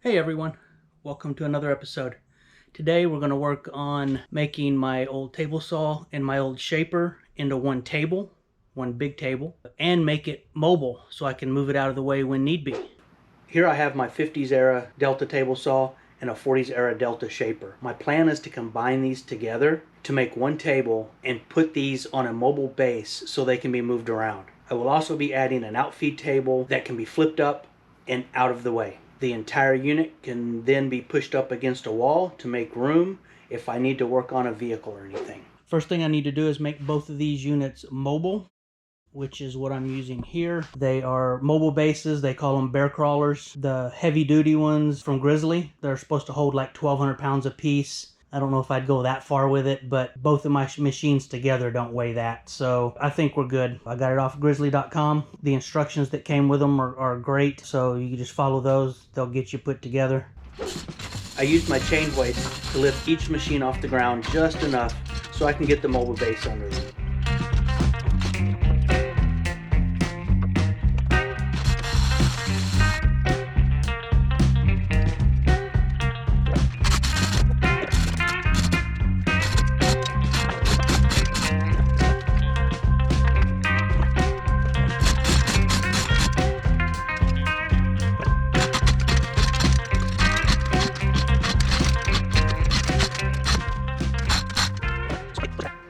Hey everyone, welcome to another episode. Today we're going to work on making my old table saw and my old shaper into one table, one big table, and make it mobile so I can move it out of the way when need be. Here I have my 50s era Delta table saw and a 40s era Delta shaper. My plan is to combine these together to make one table and put these on a mobile base so they can be moved around. I will also be adding an outfeed table that can be flipped up and out of the way. The entire unit can then be pushed up against a wall to make room if I need to work on a vehicle or anything. First thing I need to do is make both of these units mobile, which is what I'm using here. They are mobile bases. They call them bear crawlers. The heavy duty ones from Grizzly, they're supposed to hold like 1,200 pounds a piece. I don't know if I'd go that far with it, but both of my machines together don't weigh that, so I think we're good. I got it off grizzly.com. The instructions that came with them are great, so you can just follow those. They'll get you put together. I used my chain hoist to lift each machine off the ground just enough so I can get the mobile base under them.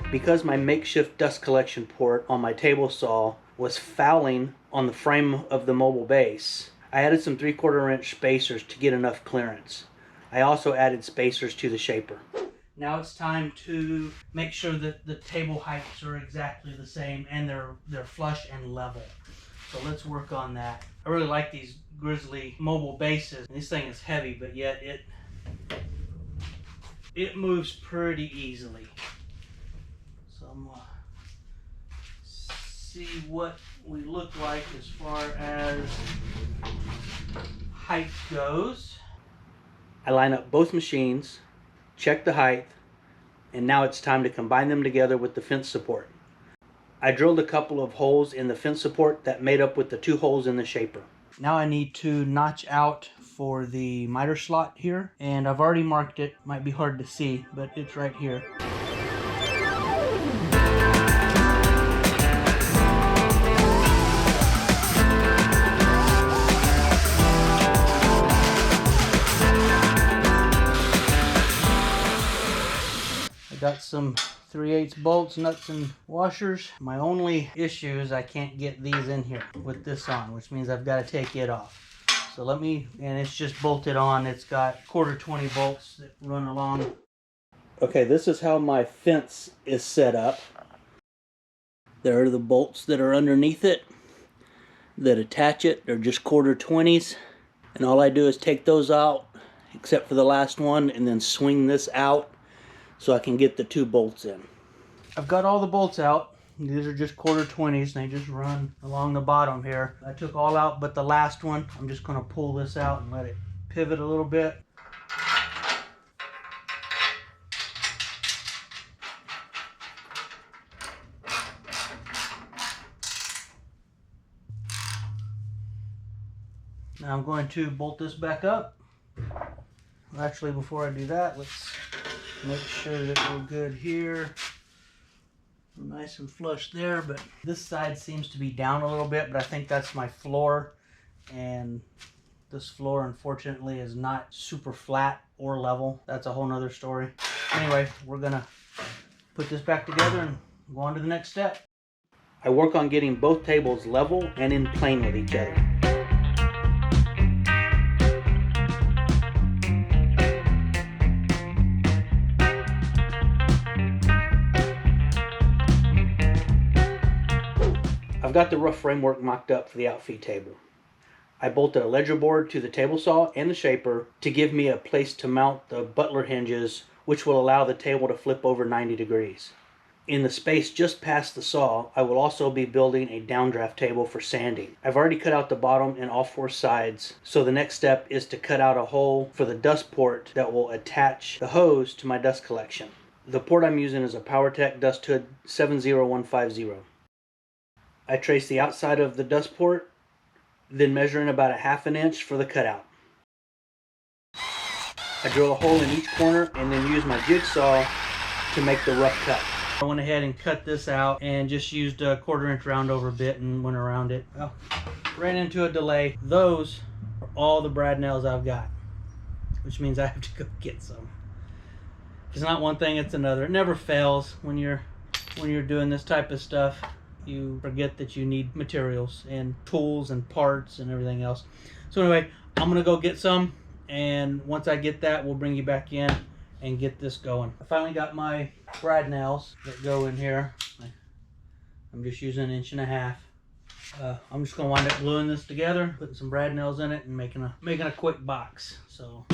Because my makeshift dust collection port on my table saw was fouling on the frame of the mobile base, I added some 3/4 inch spacers to get enough clearance. I also added spacers to the shaper. Now it's time to make sure that the table heights are exactly the same and they're flush and level. So let's work on that. I really like these Grizzly mobile bases. This thing is heavy, but yet it moves pretty easily. So I'm gonna see what we look like as far as height goes. I line up both machines, check the height, and now it's time to combine them together with the fence support. I drilled a couple of holes in the fence support that made up with the 2 holes in the shaper. Now I need to notch out for the miter slot here, and I've already marked it. Might be hard to see, but it's right here. Got some 3/8 bolts, nuts, and washers. My only issue is I can't get these in here with this on, which means I've got to take it off. So and it's just bolted on. It's got 1/4 bolts that run along. Okay, this is how my fence is set up. There are the bolts that are underneath it that attach it. They're just 1/4. And all I do is take those out, except for the last one, and then swing this out so I can get the 2 bolts in. I've got all the bolts out. These are just 1/4, and they just run along the bottom here. I took all out but the last one. I'm just going to pull this out and let it pivot a little bit. Now I'm going to bolt this back up. Actually, before I do that, let's make sure that we're good here. Nice and flush there, but this side seems to be down a little bit, but I think that's my floor, and this floor unfortunately is not super flat or level. That's a whole nother story. Anyway, we're gonna put this back together and go on to the next step. I work on getting both tables level and in plane with each other. I've got the rough framework mocked up for the outfeed table. I bolted a ledger board to the table saw and the shaper to give me a place to mount the butler hinges, which will allow the table to flip over 90 degrees. In the space just past the saw, I will also be building a downdraft table for sanding. I've already cut out the bottom and all 4 sides, so the next step is to cut out a hole for the dust port that will attach the hose to my dust collection. The port I'm using is a PowerTech Dust Hood 70150. I trace the outside of the dust port, then measure in about a 1/2 inch for the cutout. I drill a hole in each corner and then use my jigsaw to make the rough cut. I went ahead and cut this out and just used a 1/4 inch round over bit and went around it. Well, ran into a delay. Those are all the brad nails I've got, which means I have to go get some. If it's not one thing, it's another. It never fails when you're doing this type of stuff. You forget that you need materials and tools and parts and everything else. So anyway, I'm gonna go get some, and once I get that, we'll bring you back in and get this going. I finally got my brad nails that go in here. I'm just using 1.5 inches. I'm just gonna wind up gluing this together, putting some brad nails in it, and making a quick box. So.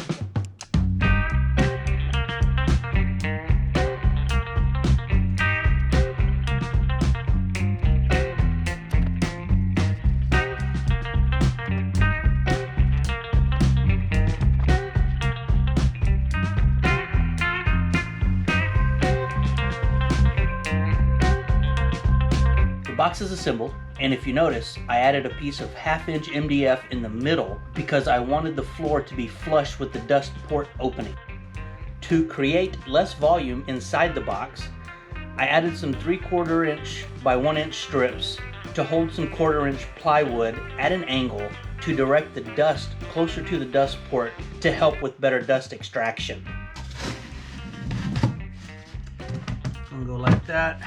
The box is assembled, and if you notice, I added a piece of 1/2 inch MDF in the middle because I wanted the floor to be flush with the dust port opening. To create less volume inside the box, I added some 3/4 inch by 1 inch strips to hold some 1/4 inch plywood at an angle to direct the dust closer to the dust port to help with better dust extraction. I'm gonna go like that.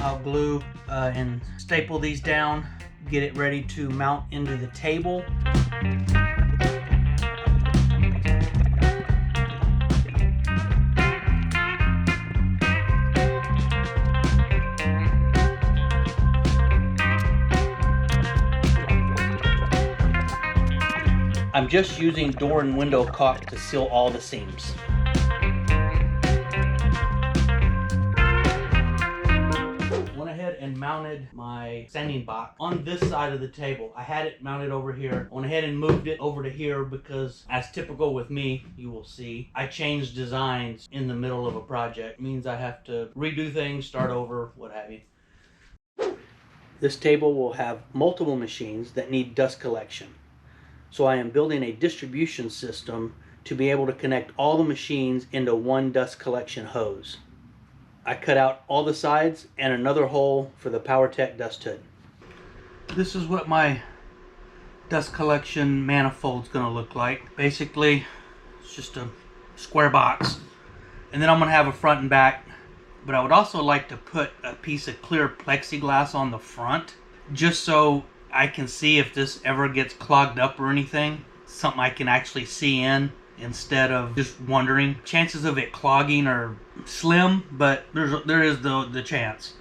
I'll glue and staple these down, get it ready to mount into the table. I'm just using door and window caulk to seal all the seams. And mounted my sanding box on this side of the table. I had it mounted over here. I went ahead and moved it over to here because, as typical with me, you will see, I change designs in the middle of a project. It means I have to redo things, start over, what have you. This table will have multiple machines that need dust collection. So I am building a distribution system to be able to connect all the machines into one dust collection hose. I cut out all the sides and another hole for the PowerTech dust hood. This is what my dust collection manifold is going to look like. Basically, it's just a square box. And then I'm going to have a front and back. But I would also like to put a piece of clear plexiglass on the front, just so I can see if this ever gets clogged up or anything. Something I can actually see in, instead of just wondering. Chances of it clogging are slim, but there is the chance.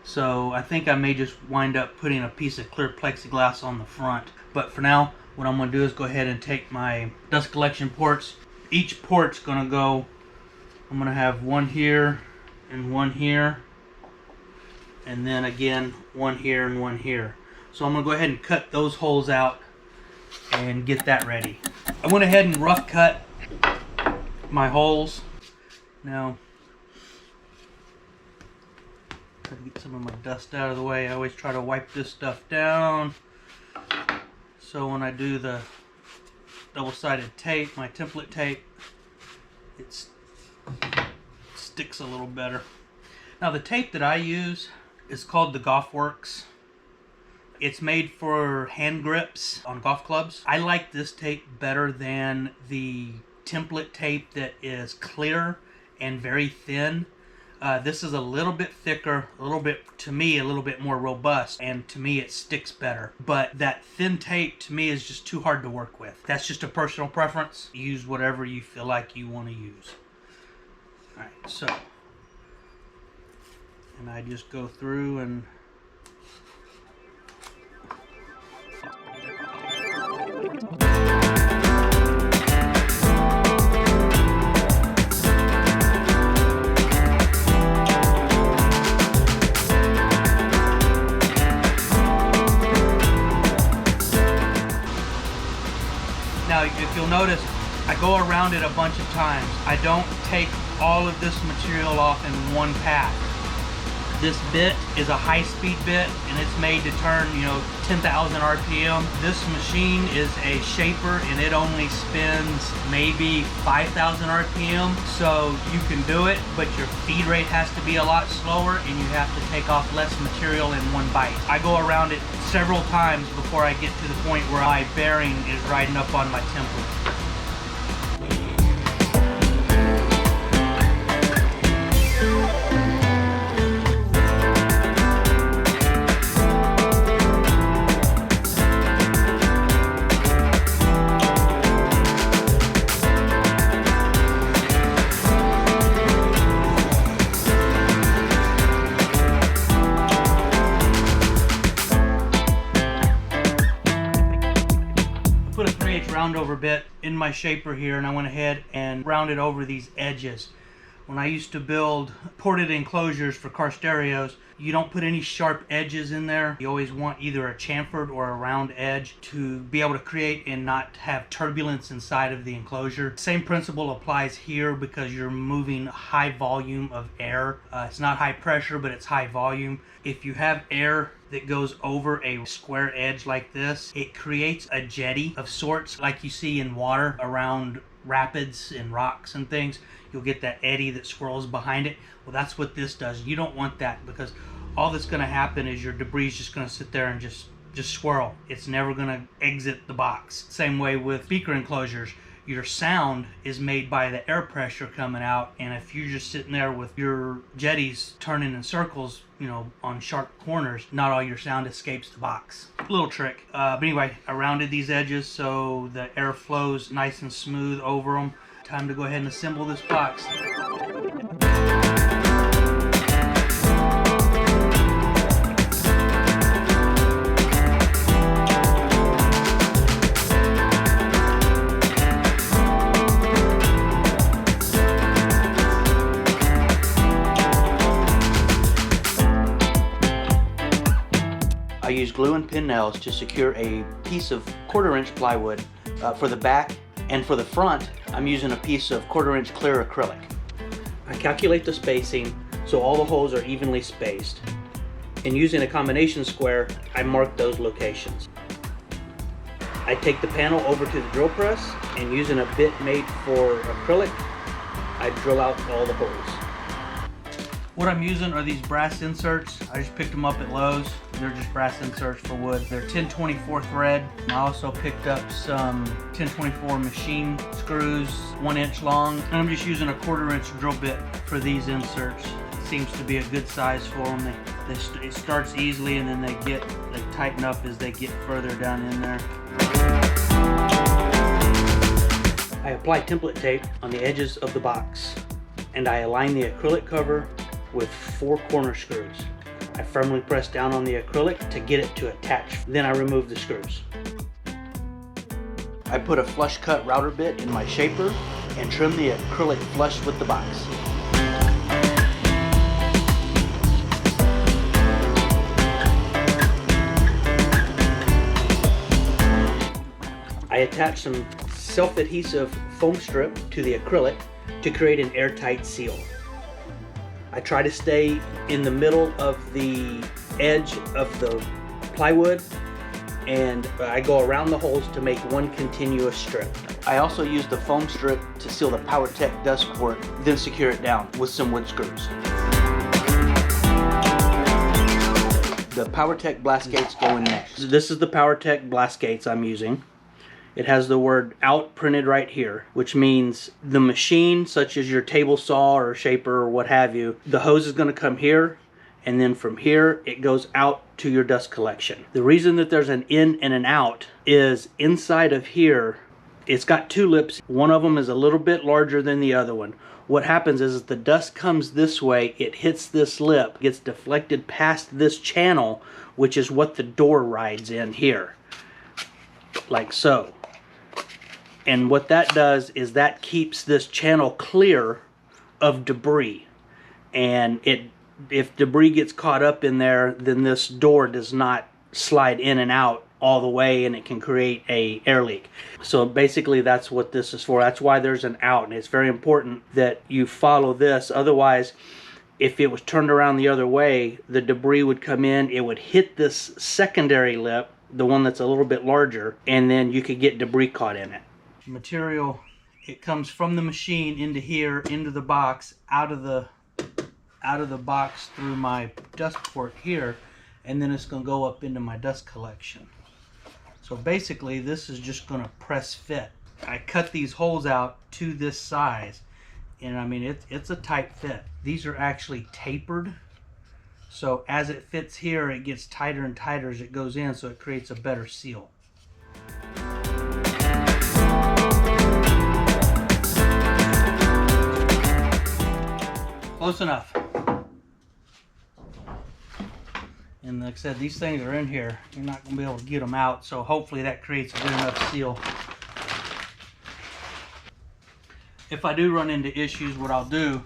So I think I may just wind up putting a piece of clear plexiglass on the front. But for now, what I'm going to do is go ahead and take my dust collection ports. Each port's going to go, I'm going to have one here and one here, and then again one here and one here. So I'm going to go ahead and cut those holes out and get that ready. I went ahead and rough cut my holes. Now, try to get some of my dust out of the way. I always try to wipe this stuff down, so when I do the double-sided tape, my template tape, it sticks a little better. Now the tape that I use is called the Golf Works. It's made for hand grips on golf clubs. I like this tape better than the template tape that is clear and very thin. This is a little bit thicker, a little bit, to me, a little bit more robust, and to me it sticks better. But that thin tape to me is just too hard to work with. That's just a personal preference. Use whatever you feel like you want to use. Alright, so, and I just go through and now, if you'll notice, I go around it a bunch of times. I don't take all of this material off in one pass. This bit is a high-speed bit, and it's made to turn, 10,000 RPM. This machine is a shaper, and it only spins maybe 5,000 RPM. So you can do it, but your feed rate has to be a lot slower, and you have to take off less material in one bite. I go around it several times before I get to the point where my bearing is riding up on my template. Round over bit in my shaper here, and I went ahead and rounded over these edges. When I used to build ported enclosures for car stereos, you don't put any sharp edges in there. You always want either a chamfered or a round edge to be able to create and not have turbulence inside of the enclosure. Same principle applies here because you're moving high volume of air. It's not high pressure, but it's high volume. If you have air that goes over a square edge like this, it creates a jetty of sorts like you see in water around rapids and rocks and things. You'll get that eddy that swirls behind it. Well, that's what this does. You don't want that, because all that's going to happen is your debris is just going to sit there and just swirl. It's never going to exit the box. Same way with speaker enclosures. Your sound is made by the air pressure coming out, and if you're just sitting there with your jetties turning in circles, on sharp corners, not all your sound escapes the box. Little trick. But anyway, I rounded these edges so the air flows nice and smooth over them. Time to go ahead and assemble this box. I use glue and pin nails to secure a piece of 1/4-inch plywood for the back, and for the front I'm using a piece of 1/4-inch clear acrylic. I calculate the spacing so all the holes are evenly spaced, and using a combination square I mark those locations. I take the panel over to the drill press, and using a bit made for acrylic I drill out all the holes. What I'm using are these brass inserts. I just picked them up at Lowe's. They're just brass inserts for wood. They're 1024 thread. I also picked up some 1024 machine screws, 1 inch long. And I'm just using a 1/4-inch drill bit for these inserts. It seems to be a good size for them. It starts easily, and then they tighten up as they get further down in there. I apply template tape on the edges of the box, and I align the acrylic cover with 4 corner screws. I firmly press down on the acrylic to get it to attach. Then I remove the screws. I put a flush cut router bit in my shaper and trim the acrylic flush with the box. I attach some self-adhesive foam strip to the acrylic to create an airtight seal. I try to stay in the middle of the edge of the plywood, and I go around the holes to make one continuous strip. I also use the foam strip to seal the PowerTech dust port, then secure it down with some wood screws. The PowerTech blast gates go in next. This is the PowerTech blast gates I'm using. It has the word out printed right here, which means the machine, such as your table saw or shaper or what have you, the hose is going to come here, and then from here it goes out to your dust collection. The reason that there's an in and an out is inside of here, it's got 2 lips. One of them is a little bit larger than the other one. What happens is the dust comes this way, it hits this lip, gets deflected past this channel, which is what the door rides in here, like so. And what that does is that keeps this channel clear of debris. And if debris gets caught up in there, then this door does not slide in and out all the way, and it can create a air leak. So basically that's what this is for. That's why there's an out, and it's very important that you follow this. Otherwise, if it was turned around the other way, the debris would come in, it would hit this secondary lip, the one that's a little bit larger, and then you could get debris caught in it. Material, it comes from the machine into here, into the box, out of the box through my dust port here, and then it's going to go up into my dust collection. So basically this is just going to press fit. I cut these holes out to this size, and I mean it's a tight fit. These are actually tapered, so as it fits here it gets tighter and tighter as it goes in, so it creates a better seal. Close enough. And like I said, these things are in here. You're not going to be able to get them out, so hopefully that creates a good enough seal. If I do run into issues, what I'll do,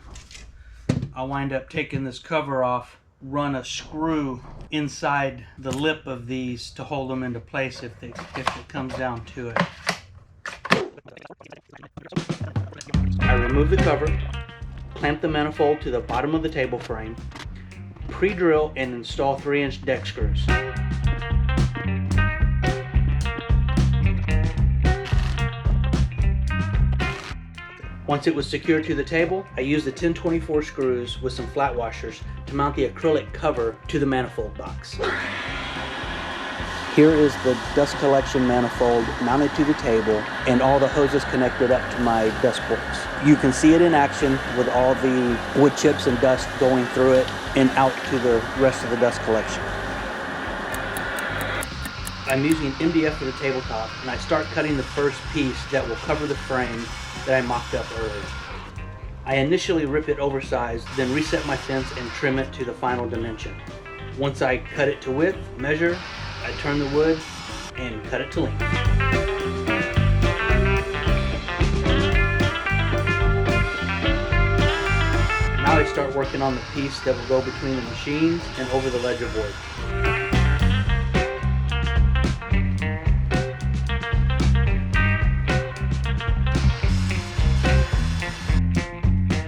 I'll wind up taking this cover off, run a screw inside the lip of these to hold them into place if it comes down to it. I remove the cover, clamp the manifold to the bottom of the table frame, pre-drill and install 3-inch deck screws. Once it was secured to the table, I used the 1024 screws with some flat washers to mount the acrylic cover to the manifold box. Here is the dust collection manifold mounted to the table and all the hoses connected up to my dust ports. You can see it in action with all the wood chips and dust going through it and out to the rest of the dust collection. I'm using MDF for the tabletop, and I start cutting the first piece that will cover the frame that I mocked up earlier. I initially rip it oversized, then reset my fence and trim it to the final dimension. Once I cut it to width, measure, I turn the wood and cut it to length. Now I start working on the piece that will go between the machines and over the ledger board.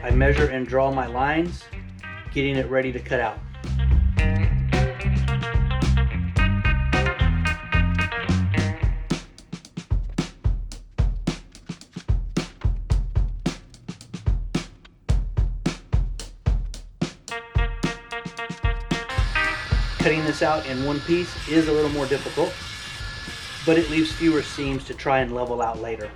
I measure and draw my lines, getting it ready to cut out. Cutting this out in one piece is a little more difficult, but it leaves fewer seams to try and level out later.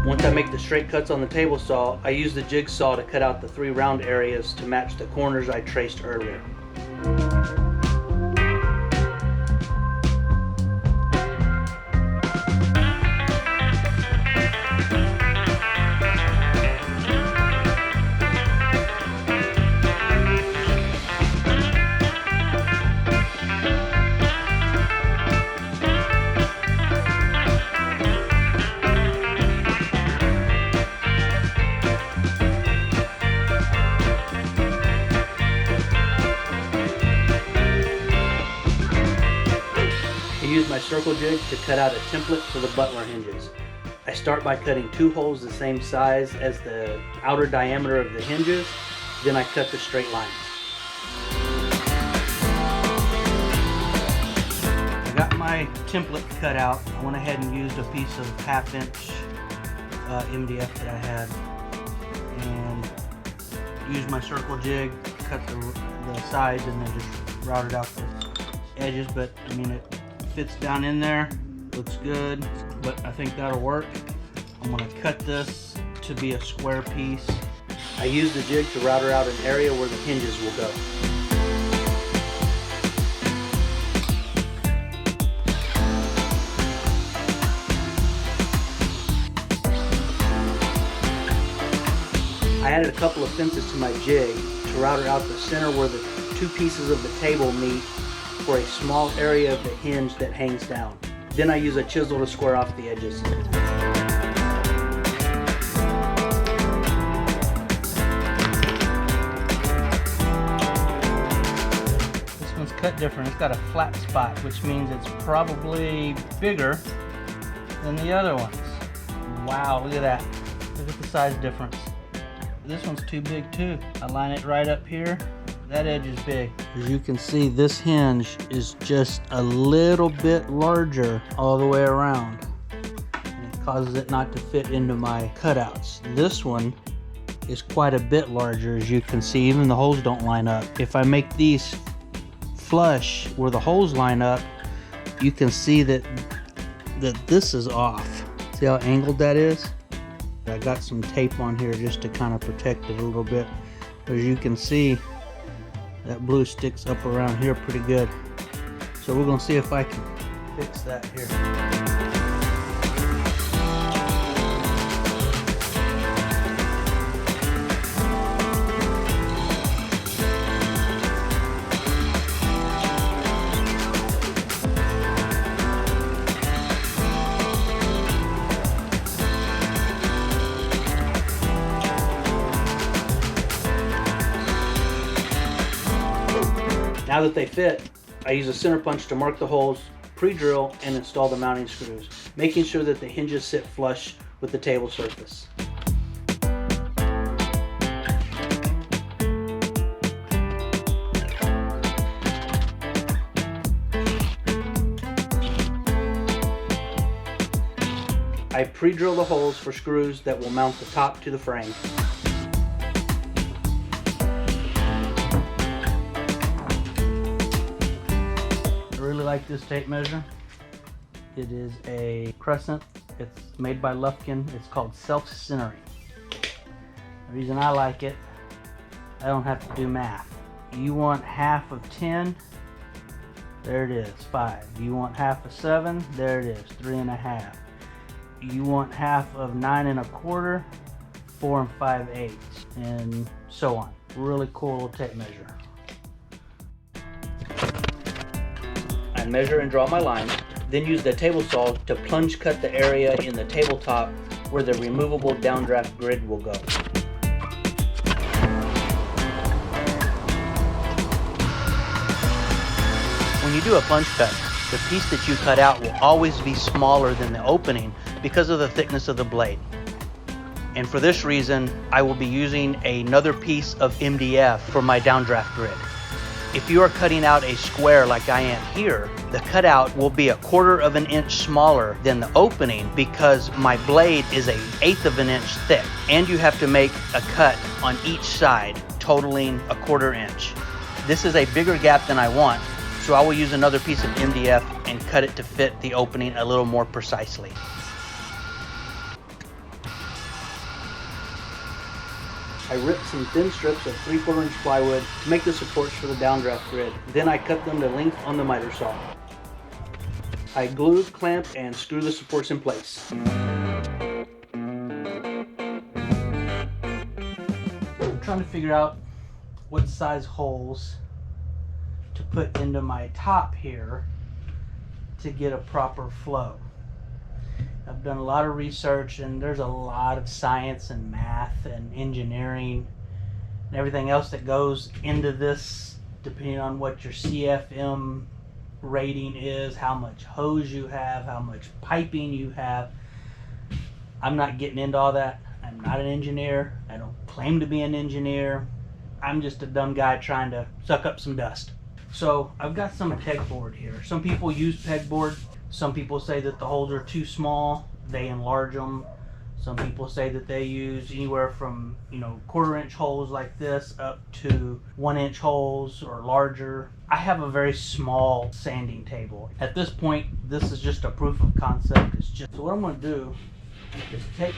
Once I make the straight cuts on the table saw, I use the jigsaw to cut out the 3 round areas to match the corners I traced earlier. I use my circle jig to cut out a template for the butler hinges. I start by cutting 2 holes the same size as the outer diameter of the hinges, then I cut the straight lines. I got my template cut out. I went ahead and used a piece of 1/2 inch MDF that I had and used my circle jig, cut the sides and then just routed out the edges, but I mean it fits down in there, looks good, but I think that'll work. I'm going to cut this to be a square piece. I use the jig to router out an area where the hinges will go. I added a couple of fences to my jig to router out the center where the 2 pieces of the table meet for a small area of the hinge that hangs down. Then I use a chisel to square off the edges. This one's cut different. It's got a flat spot, which means it's probably bigger than the other ones. Wow, look at that. Look at the size difference. This one's too big too. I line it right up here. That edge is big. As you can see, this hinge is just a little bit larger all the way around. And it causes it not to fit into my cutouts. This one is quite a bit larger, as you can see. Even the holes don't line up. If I make these flush where the holes line up, you can see that this is off. See how angled that is? I got some tape on here just to kind of protect it a little bit. But as you can see, that blue sticks up around here pretty good. So we're gonna see if I can fix that here. Now that they fit, I use a center punch to mark the holes, pre-drill, and install the mounting screws, making sure that the hinges sit flush with the table surface. I pre-drill the holes for screws that will mount the top to the frame. I really like this tape measure. It is a crescent. It's made by Lufkin. It's called self-centering. The reason I like it, I don't have to do math. You want half of 10, there it is, 5. You want half of 7, there it is, 3.5. You want half of 9 1/4, 4 5/8, and so on. Really cool little tape measure. I measure and draw my lines, then use the table saw to plunge cut the area in the tabletop where the removable downdraft grid will go. When you do a plunge cut, the piece that you cut out will always be smaller than the opening because of the thickness of the blade. And for this reason, I will be using another piece of MDF for my downdraft grid. If you are cutting out a square like I am here, the cutout will be 1/4 of an inch smaller than the opening because my blade is 1/8 of an inch thick, and you have to make a cut on each side, totaling 1/4 inch. This is a bigger gap than I want, so I will use another piece of MDF and cut it to fit the opening a little more precisely. I ripped some thin strips of 3/4 inch plywood to make the supports for the downdraft grid. Then I cut them to length on the miter saw. I glue, clamp, and screw the supports in place. I'm trying to figure out what size holes to put into my top here to get a proper flow. I've done a lot of research, and there's a lot of science and math and engineering and everything else that goes into this, depending on what your CFM rating is, how much hose you have, how much piping you have. I'm not getting into all that. I'm not an engineer. I don't claim to be an engineer. I'm just a dumb guy trying to suck up some dust. So I've got some pegboard here. Some people use pegboard. Some people say that the holes are too small, they enlarge them. Some people say that they use anywhere from 1/4 inch holes like this up to 1 inch holes or larger. I have a very small sanding table. At this point, this is just a proof of concept. So what I'm going to do is take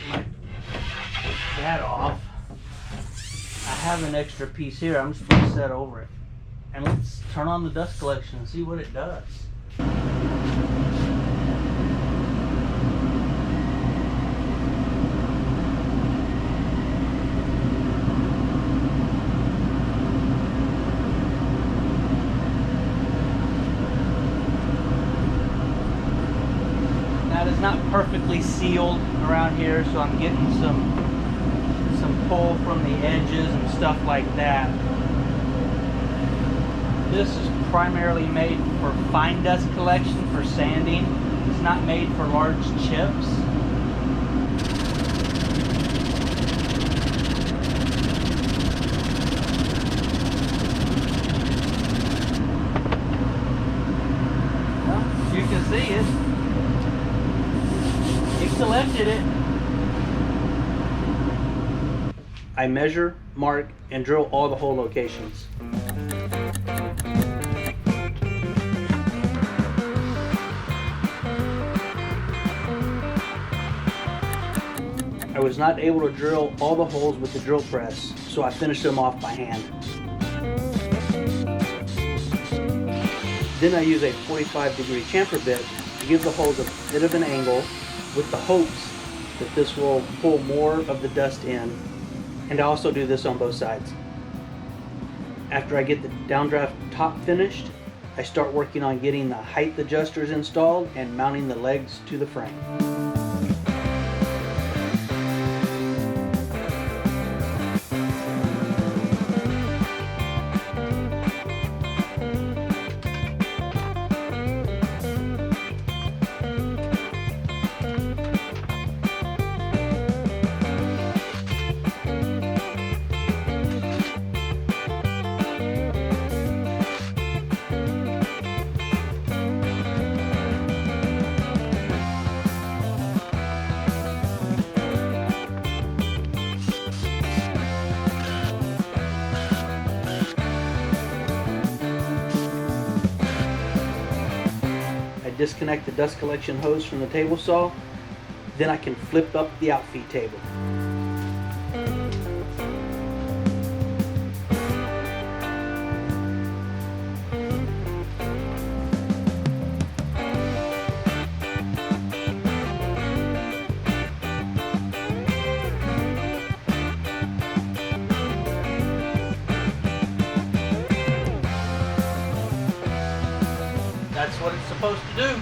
that off. I have an extra piece here. I'm just going to set over it. And let's turn on the dust collection and see what it does. It's not perfectly sealed around here, so I'm getting some pull from the edges and stuff like that. This is primarily made for fine dust collection for sanding. It's not made for large chips. Well, you can see it. It collected it. I measure, mark, and drill all the hole locations. I was not able to drill all the holes with the drill press, so I finished them off by hand. Then I use a 45-degree chamfer bit to give the holes a bit of an angle with the hopes that this will pull more of the dust in, and I also do this on both sides. After I get the downdraft top finished, I start working on getting the height adjusters installed and mounting the legs to the frame. Disconnect the dust collection hose from the table saw, then I can flip up the outfeed table. That's what it's supposed to do.